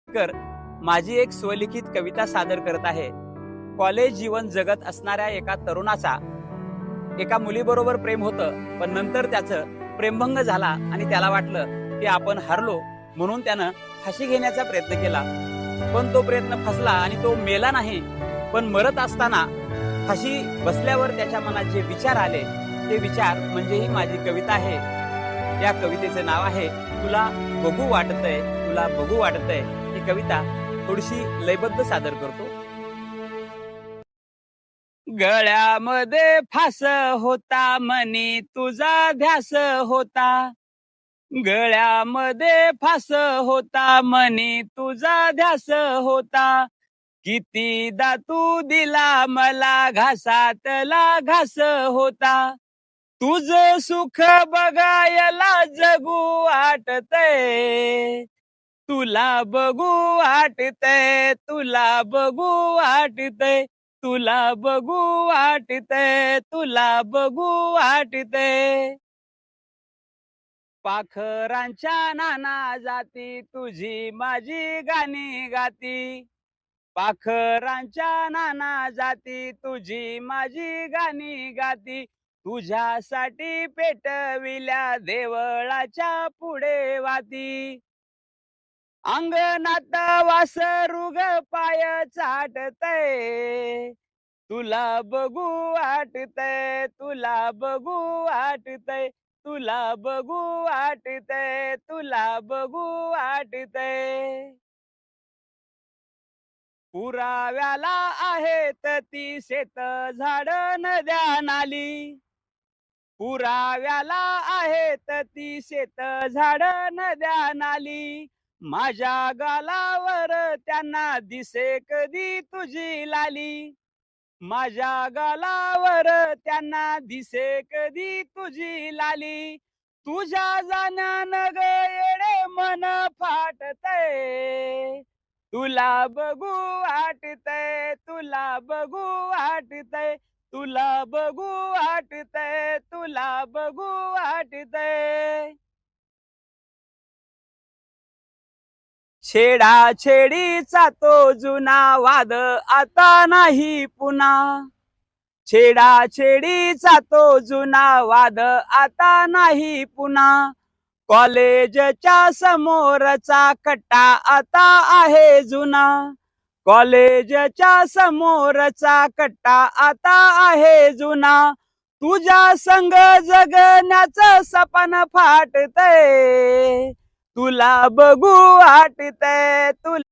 कर माझी एक स्वलिखित कविता सादर करत आहे। कॉलेज जीवन जगत असणाऱ्या एका तरुणाचा एका मुलीबरोबर प्रेम होतं, पण नंतर त्याचं प्रेमभंग झाला आणि त्याला वाटलं की आपण हारलो, म्हणून त्यानं फाशी घेण्याचा प्रयत्न केला। पण तो प्रयत्न फसला आणि तो मेला नाही, पण मरत असताना फाशी बसल्यावर त्याच्या मनात जे विचार आले ते विचार म्हणजे ही माझी कविता आहे। या कवितेचे नाव आहे तुला बघू वाटतंय, तुला बघू वाटतंय। ही कविता थोडीशी लयबद्ध सादर करतो। गळ्यामध्ये फास होता, मनी तुझा ध्यास होता। गळ्यामध्ये फास होता, मनी तुझा ध्यास होता। कितीदा तू दिला मला, घासातला घास होता। तुझ सुख बघायला जगू वाटतंय, तुला बघू वाटतंय, तुला बघू वाटतंय, तुला बघू वाटतंय, तुला बघू वाटतंय। पाखरांच्या नाना जाती तुझी माझी गाणी गाती। पाखरांच्या नाना जाती तुझी माझी गाणी गाती। तुझ्यासाठी पेटविल्या देवळाच्या पुढे वाती। अंगणात वासरू ग पाय चाटतय, तुला बघू वाटतंय, तुला बघू वाटतंय, तुला बघू वाटतंय, तुला बघू वाटतंय। पुराव्याला आहेत ती शेत झाड नद्या नाली। पुराव्याला आहेत ती शेत झाड नद्या नाली। माझ्या गालावर त्यांना दिसे कधी तुझी लाली। माझ्या गालावर त्यांना दिसे कधी तुझी लाली। तुझ्या जाण्यानं ग येडे मन फाटतय, तुला बघू वाटतंय, तुला बघू वाटतंय, तुला बघू वाटतंय, तुला बघू वाटतंय। छेडीचा तो जुना वाद आता नाही पुन्हा। छेडीचा तो जुना वाद आता नाही पुन्हा। कॉलेजच्या समोरचा कट्टा आता आहे जुना। कॉलेजच्या समोरचा कट्टा आता आहे जुना। तुझ्या संग जगण्याचं सपन फाटतंय, तुला बघू वाटतंय, तुला